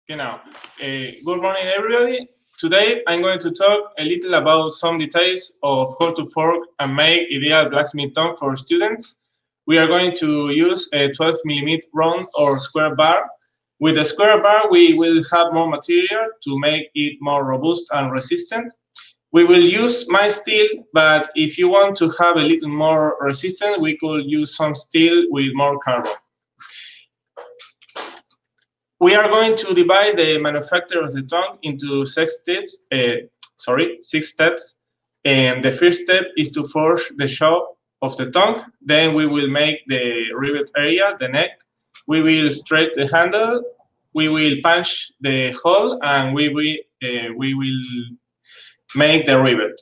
Genau. Good morning, everybody. Today, I'm going to talk a little about some details of how to fork and make ideal blacksmith tongue for students. We are going to use a 12 mm round or square bar. With the square bar, we will have more material to make it more robust and resistant. We will use my steel, but if you want to have a little more resistant, we could use some steel with more carbon. We are going to divide the manufacture of the tongue into six steps. And the first step is to forge the shaft of the tongue. Then we will make the rivet area, the neck. We will straighten the handle. We will punch the hole, and we will make the rivet.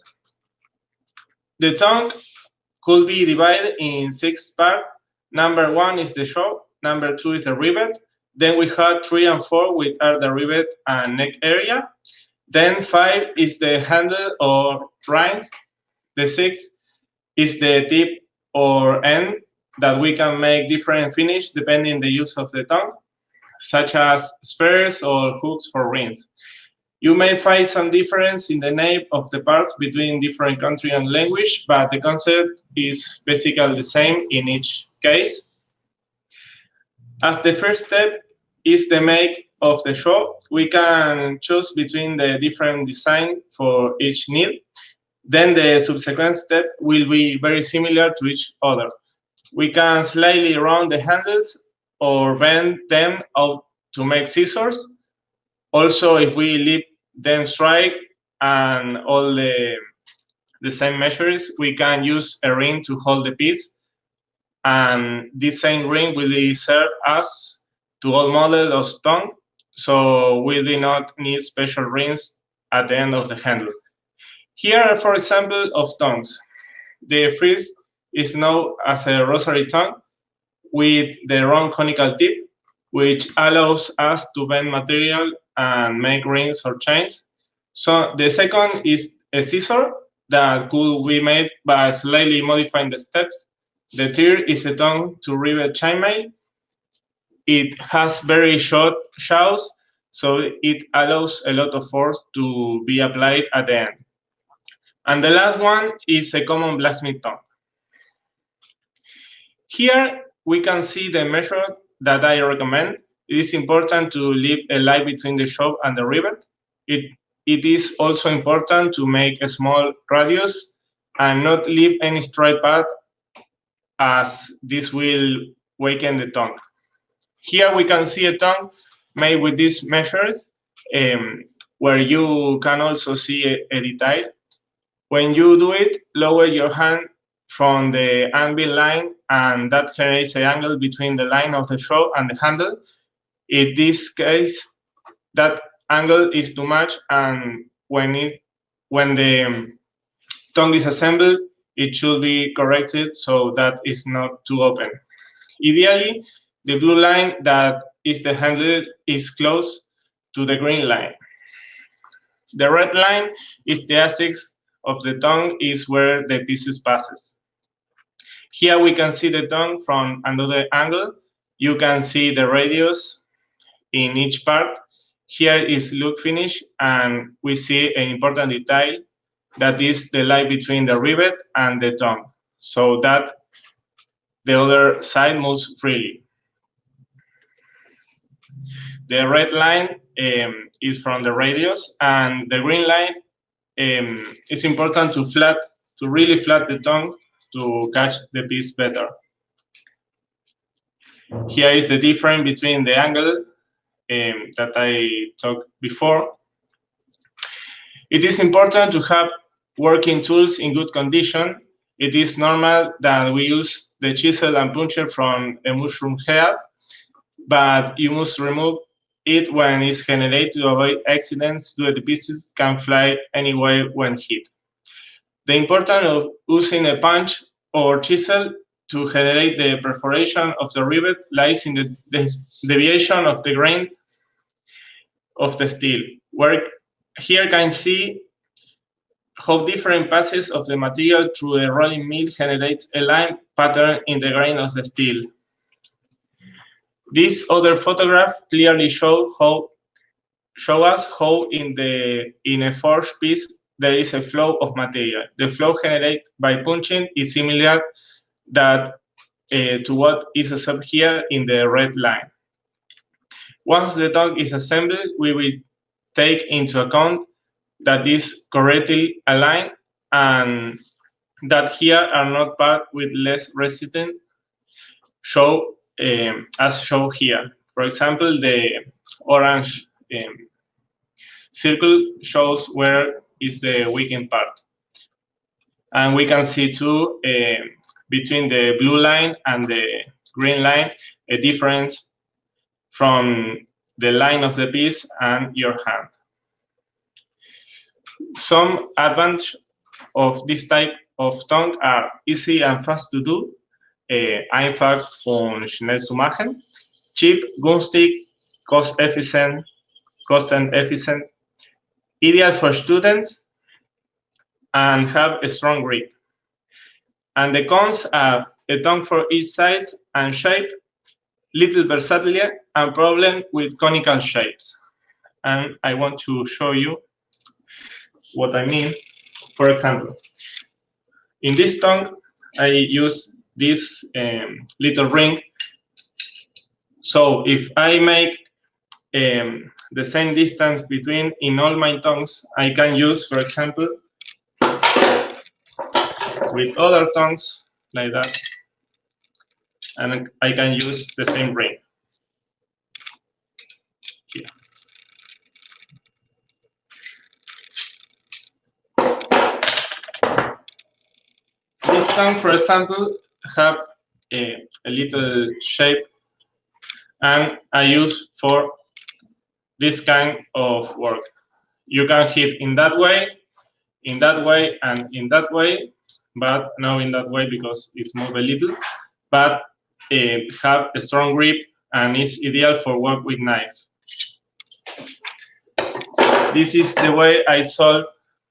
The tongue could be divided in 6 parts. Number 1 is the shaft. Number 2 is the rivet. Then we have 3 and 4, which are the rivet and neck area. Then 5 is the handle or rind. The 6 is the tip or end that we can make different finish depending the use of the tongue, such as spurs or hooks for rings. You may find some difference in the name of the parts between different country and language, but the concept is basically the same in each case. As the first step is the make of the shaft, we can choose between the different design for each need. Then the subsequent step will be very similar to each other. We can slightly round the handles or bend them out to make scissors. Also, if we leave them straight and all the same measures, we can use a ring to hold the piece. And this same ring will serve us to all models of tongue, so we do not need special rings at the end of the handle. Here are 4 examples of tongues. The first is known as a rosary tongue with the round conical tip, which allows us to bend material and make rings or chains. So the second is a scissor that could be made by slightly modifying the steps. The third is a tongue to rivet chainmail. It has very short jaws, so it allows a lot of force to be applied at the end. And the last one is a common blacksmith tongue. Here we can see the measure that I recommend. It is important to leave a line between the shaft and the rivet. It is also important to make a small radius and not leave any straight path, as this will weaken the tongue. Here we can see a tongue made with these measures, where you can also see a detail. When you do it, lower your hand from the anvil line, and that creates an angle between the line of the shaft and the handle. In this case, that angle is too much, and when the tongue is assembled, it should be corrected so that it's not too open. Ideally, the blue line that is the handle is close to the green line. The red line is the axis of the tongue, is where the pieces passes. Here we can see the tongue from another angle. You can see the radius in each part. Here is look finish, and we see an important detail that is the line between the rivet and the tongue, so that the other side moves freely. The red line is from the radius, and the green line is important to really flat the tongue to catch the piece better. Here is the difference between the angle that I talked before. It is important to have working tools in good condition. It is normal that we use the chisel and puncher from a mushroom head, but you must remove it when it's generated to avoid accidents, due to the pieces can fly anyway when hit. The importance of using a punch or chisel to generate the perforation of the rivet lies in the deviation of the grain of the steel, where here can see how different passes of the material through a rolling mill generate a line pattern in the grain of the steel. This other photograph clearly shows how show us how in a forged piece there is a flow of material. The flow generated by punching is similar to what is observed here in the red line. Once the tongue is assembled, we will take into account that is correctly aligned and that here are not parts with less resistance as shown here. For example, the orange circle shows where is the weakened part. And we can see too, between the blue line and the green line, a difference from the line of the piece and your hand. Some advantages of this type of tongue are easy and fast to do, einfach und schnell zu machen, cheap, günstig, cost-efficient, ideal for students, and have a strong grip. And the cons are a tongue for each size and shape, little versatility, and problem with conical shapes. And I want to show you what I mean. For example, in this tongue, I use this little ring. So if I make the same distance between in all my tongues, I can use, for example, with other tongues like that, and I can use the same ring here. This tongue, for example, have a little shape, and I use for this kind of work. You can hit in that way, and in that way, but now in that way because it's moved a little, but have a strong grip and is ideal for work with knife. This is the way I solve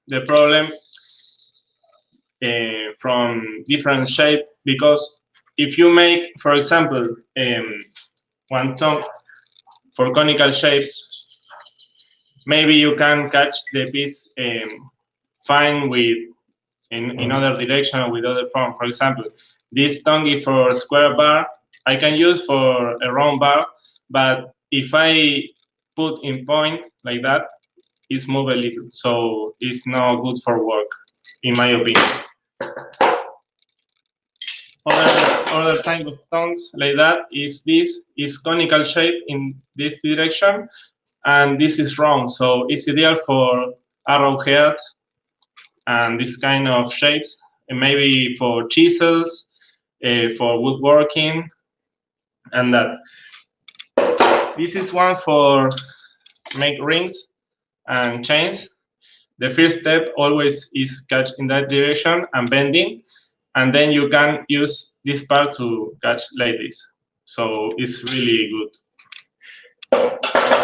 the problem from different shape, because if you make, for example, one tongue for conical shapes, maybe you can catch the piece fine with in other direction or with other form. For example, this tongue is for a square bar. I can use for a round bar, but if I put in point like that, it's move a little, so it's not good for work, in my opinion. Other type of tongues like that is this is conical shape in this direction, and this is round, so it's ideal for arrowheads and this kind of shapes, and maybe for chisels, for woodworking, and that. This is one for make rings and chains. The first step always is catch in that direction and bending, and then you can use this part to catch like this. So it's really good.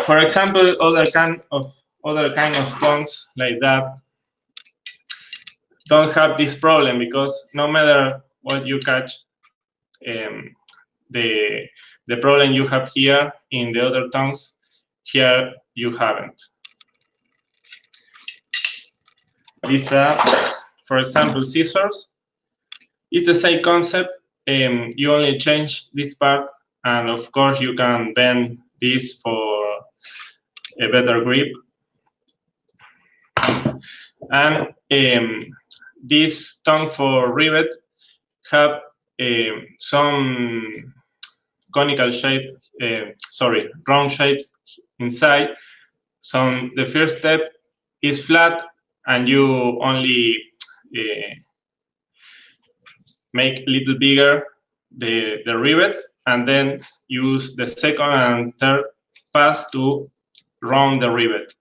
For example, other kind of tongues like that don't have this problem, because no matter what you catch, the problem you have here in the other tongues, here you haven't. These are, for example, scissors. It's the same concept. You only change this part, and of course you can bend this for a better grip. And this tongue for rivet have some conical shape, round shapes inside. So the first step is flat, and you only make a little bigger the rivet, and then use the second and third pass to round the rivet.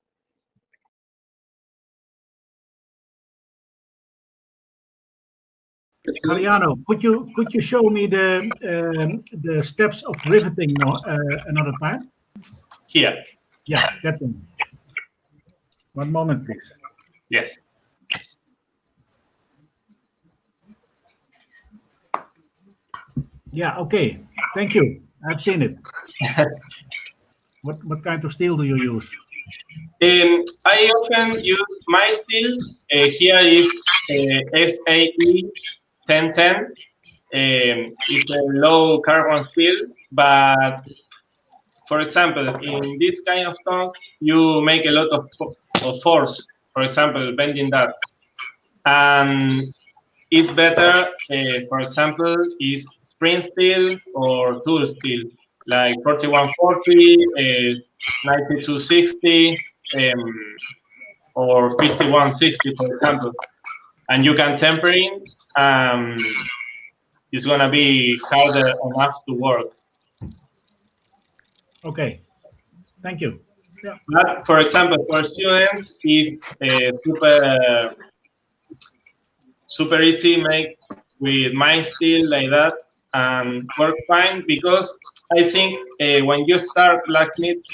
Mariano, could you show me the steps of riveting another time? Here. Yeah, that one. One moment, please. Yes. Yeah, okay. Thank you. I've seen it. What kind of steel do you use? I often use my steel. Here is SAE 1010. It's a low carbon steel, but for example, in this kind of tongue, you make a lot of force. For example, bending that, and it's better. For example, is spring steel or tool steel, like 4140, 9260, or 5160, for example. And you can temper in. It's gonna be harder enough to work. Okay, thank you. Yeah. But for example, for students, it's super easy make with mind steel like that and work fine, because I think when you start blacksmith,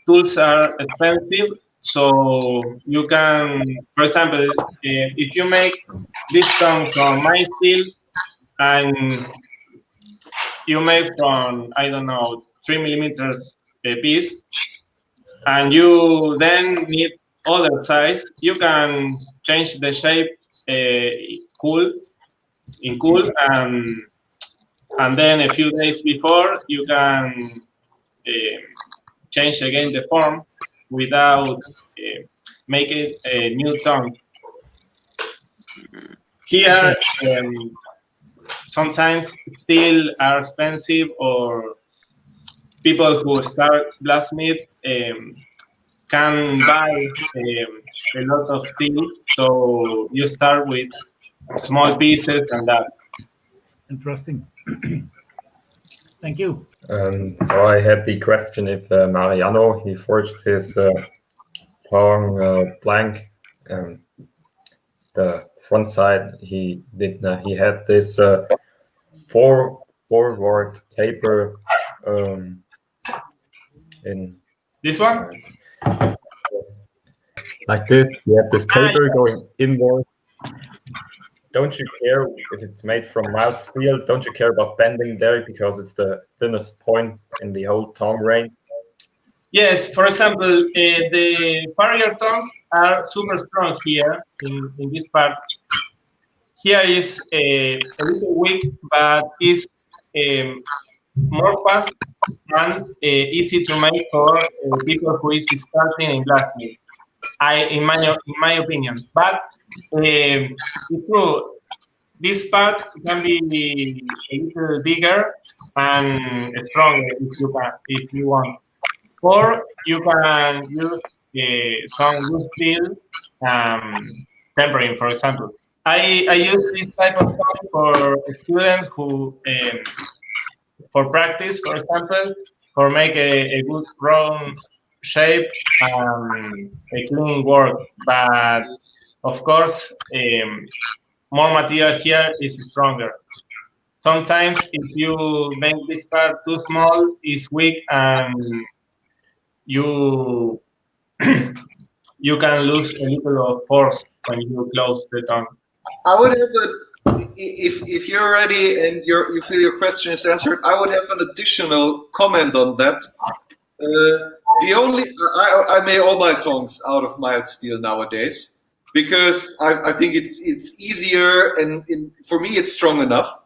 tools are expensive. So you can, for example, if you make this tongue from mind steel and you make from, I don't know, 3 millimeters a piece, and you then need other size, you can change the shape cool, and then a few days before you can change again the form without making a new tongue. Here, sometimes steel are expensive, or people who start blacksmith can buy a lot of steel, so you start with small pieces and that. Interesting. Thank you. So I had the question if Mariano, he forged his tongue blank. The front side, he had this forward taper in This one? Like this. You have this taper going inward. Don't you care if it's made from mild steel? Don't you care about bending there because it's the thinnest point in the whole tongue range? Yes, for example, the barrier tongues are super strong here in this part. Here is a little weak, but is more fast and easy to make for people who is starting in blacksmith. In my opinion, but it's true. This part can be a little bigger and stronger if you want. Or you can use some wood steel tempering, for example. I use this type of stuff for students who, for practice, for example, for make a good round shape, a clean work. But of course, more material here is stronger. Sometimes if you make this part too small, it's weak, and you you can lose a little of force when you close the tongue. I would have if you're ready and you feel your question is answered, I would have an additional comment on that. I make all my tongues out of mild steel nowadays because I think it's easier and for me it's strong enough.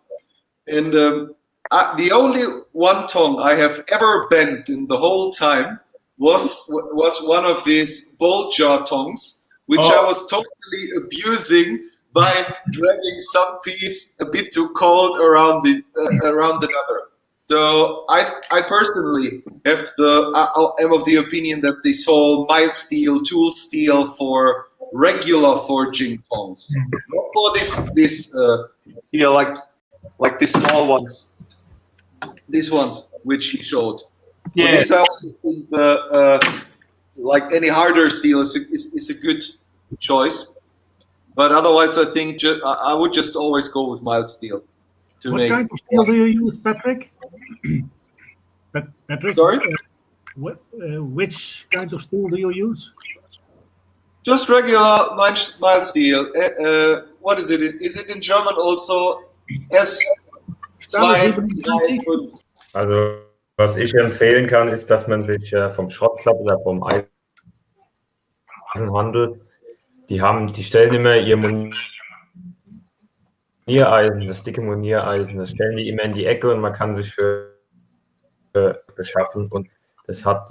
And the only one tongue I have ever bent in the whole time was one of these bolt jaw tongues, which I was totally abusing by dragging some piece a bit too cold around another. So I personally am of the opinion that this whole mild steel, tool steel for regular forging tongs, not for this like the small ones, these ones which he showed. Yeah. These I also think like any harder steel is a good choice. But otherwise, I think I would just always go with mild steel. What kind of steel do you use, Patrick? Patrick? Sorry? Which kind of steel do you use? Just regular mild steel. What is it? Is it in German also? S295. Also Was ich empfehlen kann, ist, dass man sich vom Schrottplatz oder vom Eisenhandel, die stellen immer ihr Moniereisen, das dicke Moniereisen, das stellen die immer in die Ecke und man kann sich für beschaffen. Und das hat,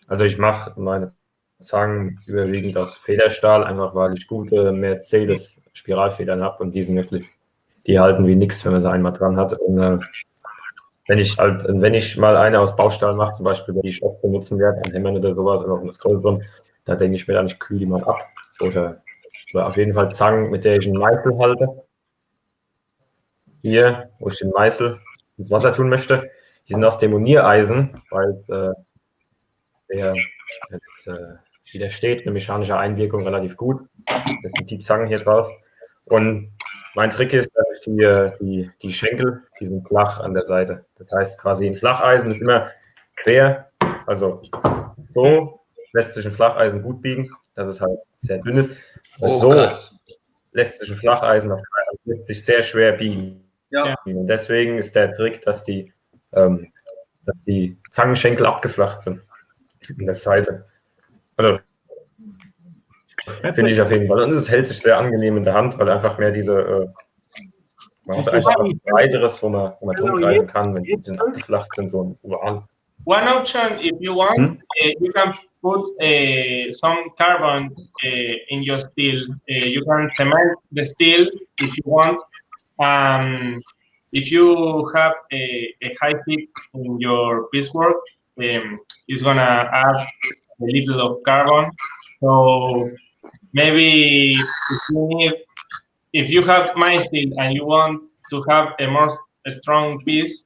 also ich mache meine Zangen überwiegend aus Federstahl, einfach weil ich gute Mercedes-Spiralfedern habe und die halten wie nichts, wenn man sie einmal dran hat. Und wenn ich mal eine aus Baustahl mache, zum Beispiel, die ich oft benutzen werde, an Hämmern oder sowas, oder auch das Größere, da denke ich mir dann, ich kühle die mal ab. Oder auf jeden Fall Zangen, mit der ich einen Meißel halte. Hier, wo ich den Meißel ins Wasser tun möchte, die sind aus dem Moniereisen, weil der widersteht eine mechanische Einwirkung relativ gut. Das sind die Zangen hier draus. Und mein Trick ist, dass ich die Schenkel, die sind flach an der Seite. Das heißt, quasi ein Flacheisen ist immer quer, also so lässt sich ein Flacheisen gut biegen, dass es halt sehr dünn ist. Lässt sich ein Flacheisen lässt sich sehr schwer biegen. Ja. Und deswegen ist der Trick, dass die Zangenschenkel abgeflacht sind an der Seite. Also finde ich auf jeden Fall. Und es hält sich sehr angenehm in der Hand, weil einfach mehr man hat einfach was Breiteres, wo man drum greifen kann, wenn die abgeflacht sind, so ein Oval. One option, if you want, you can put some carbon in your steel. You can cement the steel if you want. If you have a high heat in your piecework, it's gonna add a little of carbon. So maybe if you have my steel and you want to have a strong piece,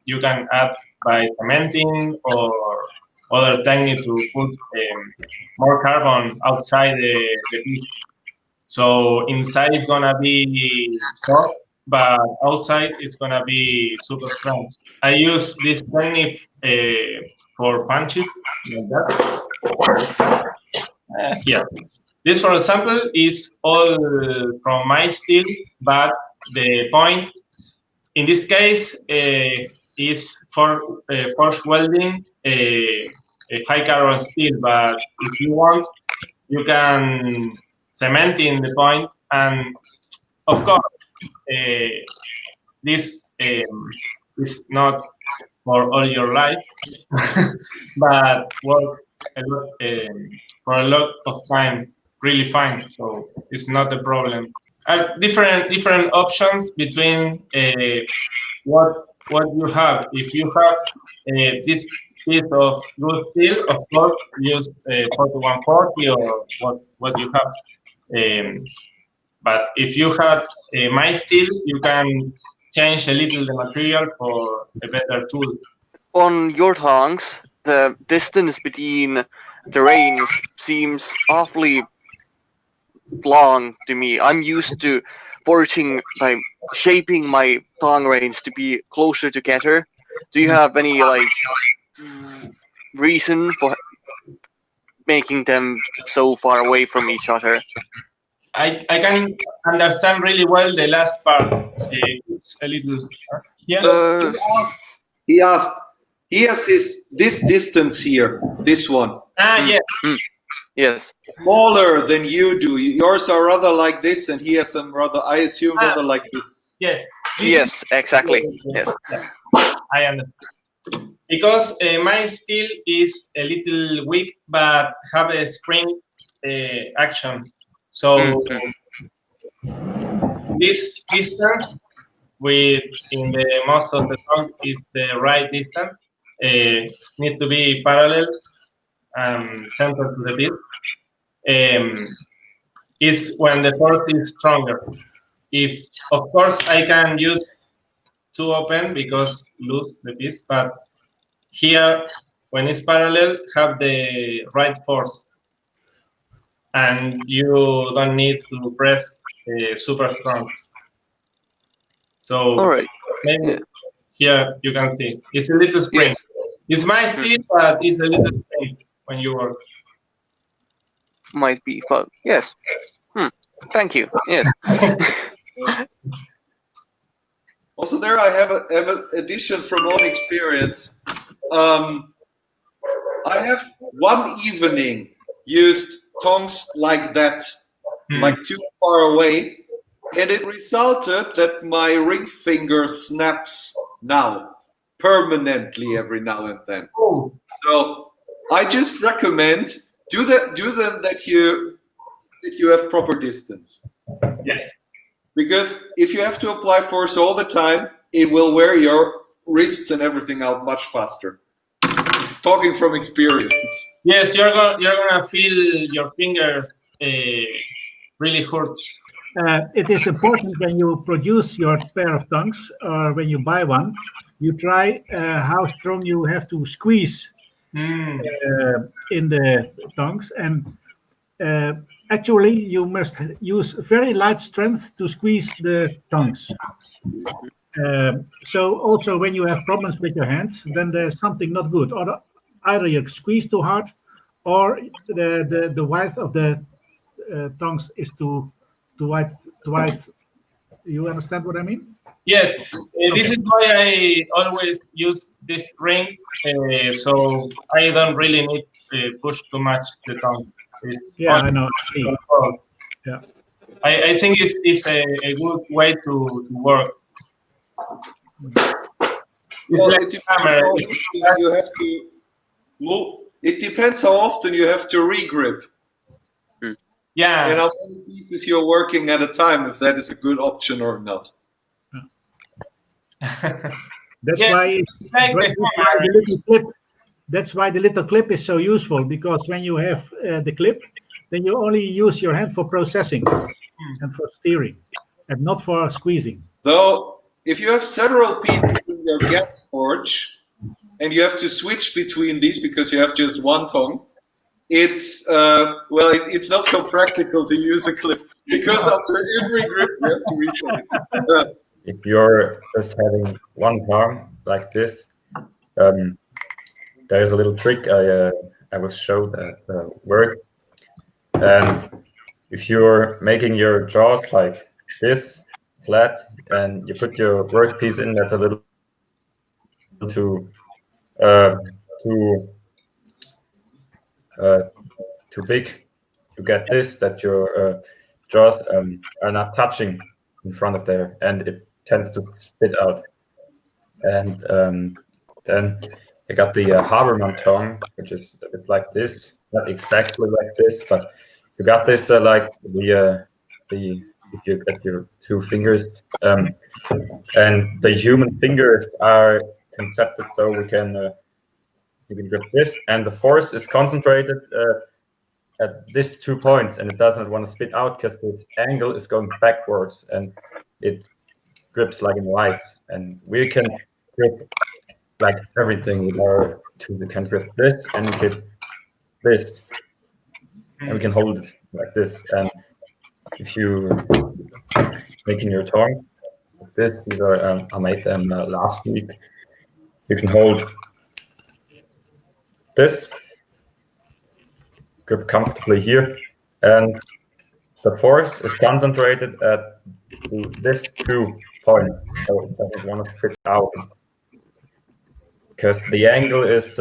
you can add by cementing or other technique to put more carbon outside the piece. So inside it's gonna be soft, but outside it's gonna be super strong. I use this technique for punches like that. Here. This, for example, is all from my steel, but the point in this case is for force welding a high carbon steel. But if you want, you can cement in the point, and of course, this is not for all your life, but work for a lot of time really fine. So it's not a problem. Different options between what you have. If you have this piece of good steel, of course, use 4140 or what you have. But if you have my steel, you can change a little the material for a better tool. On your tongs, the distance between the reins seems awfully long to me. I'm used to shaping my tong reins to be closer together. Do you have any reason for making them so far away from each other? I can understand really well the last part. It's a little. Yeah. He asked. He has this distance here. This one. Yeah. Yes. Smaller than you do. Yours are rather like this, and he has some rather, I assume, rather like this. Yes. Yes, exactly. Yes. I understand. Because my steel is a little weak, but have a spring action. So this distance, in the most of the song, is the right distance. Need to be parallel and center to the beat. Is when the force is stronger. If, of course, I can use two open because lose the piece, but here, when it's parallel, have the right force. And you don't need to press super strong. So maybe here you can see it's a little spring. Yes. It's my steel, but it's a little spring when you work. Might be fun. Yes. Thank you. Yes. Also, there I have an addition from own experience. I have one evening used tongs like that, like too far away, and it resulted that my ring finger snaps now permanently every now and then. Oh. So I just recommend do them that you have proper distance. Yes. Because if you have to apply force all the time, it will wear your wrists and everything out much faster. Talking from experience. Yes, you're gonna feel your fingers really hurts. It is important when you produce your pair of tongs or when you buy one, you try how strong you have to squeeze in the tongs, and actually you must use very light strength to squeeze the tongs. So also when you have problems with your hands, then there's something not good. Or either you squeeze too hard, or the width of the tongs is too wide. You understand what I mean? Yes, this is why I always use this ring, so I don't really need to push too much the tongue. It's Yeah, I know. I see. control. Yeah. I think it's a good way to work. Well, like it depends how often you have to. Well, it depends how often you have to regrip. Yeah. And how many pieces you're working at a time, if that is a good option or not. That's Yeah, why the little clip. That's why the little clip is so useful, because when you have the clip, then you only use your hand for processing and for steering, and not for squeezing. Though, if you have several pieces in your gas forge, and you have to switch between these because you have just one tong, it's it's not so practical to use a clip, because after every grip you have to reset it. If you're just having one palm like this, there's a little trick I was showed at work. And if you're making your jaws like this, flat, and you put your workpiece in, that's a little too big to get this, that your jaws are not touching in front of there, and it tends to spit out. And then I got the Haberman tongue, which is a bit like this, not exactly like this, but you got this like the if you get your two fingers, and the human fingers are concepted so we can you can grip this, and the force is concentrated at these 2 points, and it doesn't want to spit out because this angle is going backwards, and it grips like in vice. And we can grip like everything with our tool. We can grip this, and we can this, and we can hold it like this. And if you making your tongs like this, these are I made them last week. You can hold this, grip comfortably here, and the force is concentrated at these 2 points, so it doesn't want to spit out, because the angle is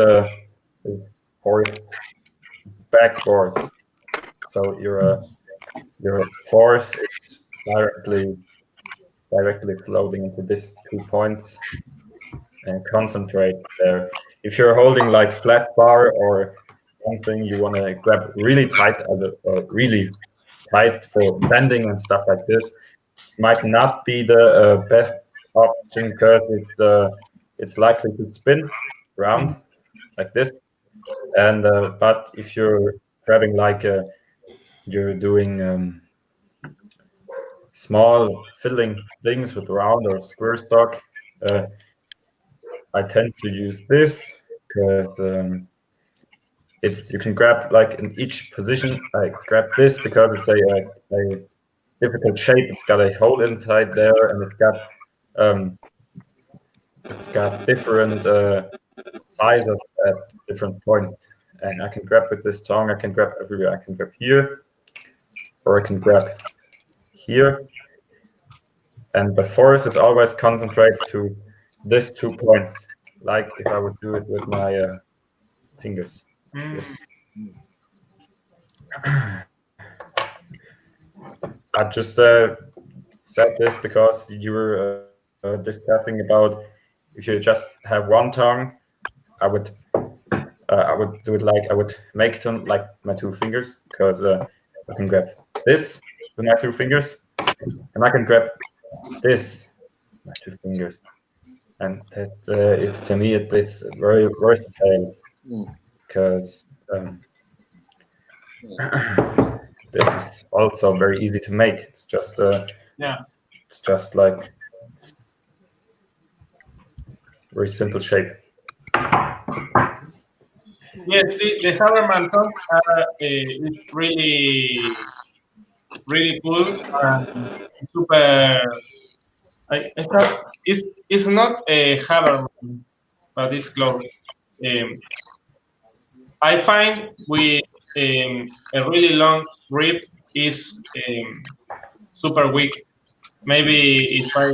forced backwards. So your force is directly flowing into these 2 points and concentrate there. If you're holding like flat bar or something, you want to grab really tight, really tight for bending and stuff like this. Might not be the best option, because it's likely to spin around like this. And but if you're grabbing like you're doing small filling things with round or square stock, I tend to use this because it's you can grab like in each position. I grab this because it's a difficult shape. It's got a hole inside there, and it's got different sizes at different points. And I can grab with this tongue. I can grab everywhere. I can grab here, or I can grab here. And the force is always concentrated to these 2 points like if I would do it with my fingers. Yes. I just said this because you were discussing about if you just have one tongue, I would do it like I would make it on like my two fingers, because I can grab this with my two fingers, and I can grab this with my two fingers, and that is, to me, it is very versatile, because this is also very easy to make. It's just it's just like very simple shape. Yes, the Haberman tongs are it's really cool and super. I thought it's not a Haberman, but it's close. I find with a really long grip is super weak. Maybe if I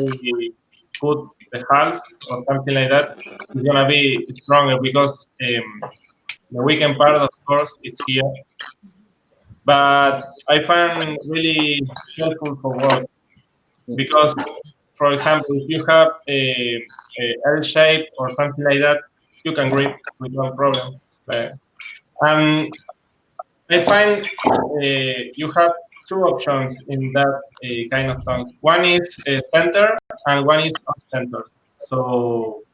put the half or something like that, it's gonna be stronger because the weakened part, of course, is here. But I find really helpful for work because, for example, if you have a L shape or something like that, you can grip with no problem. And I find you have two options in that kind of tongues. One is center and one is off center. So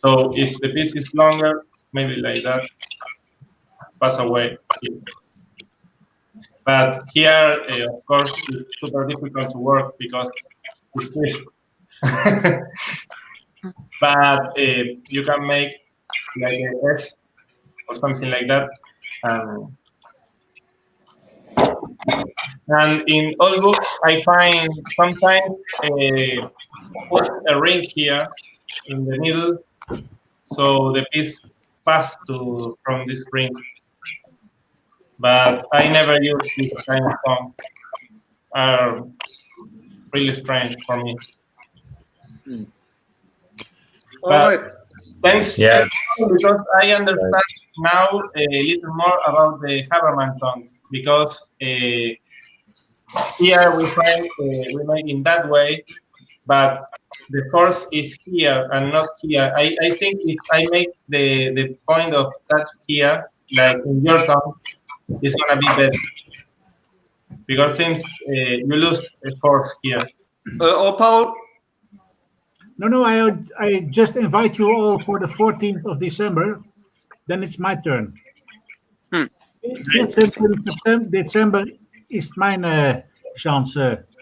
if the piece is longer, maybe like that, pass away. But here, of course, it's super difficult to work because it's twist. But you can make like a S or something like that. And in all books, I find sometimes put a ring here in the middle, so the piece pass from this ring. But I never use this kind of tongue. Are really strange for me. All right. Thanks, Yeah. because I understand now a little more about the Haberman tongues, because here we find we make in that way, but the force is here and not here. I think if I make the point of touch here, like in your tongue, it's gonna be better, because since you lose a force here. Paul? No, I just invite you all for the 14th of December. Then it's my turn. 14 December is mijn chance.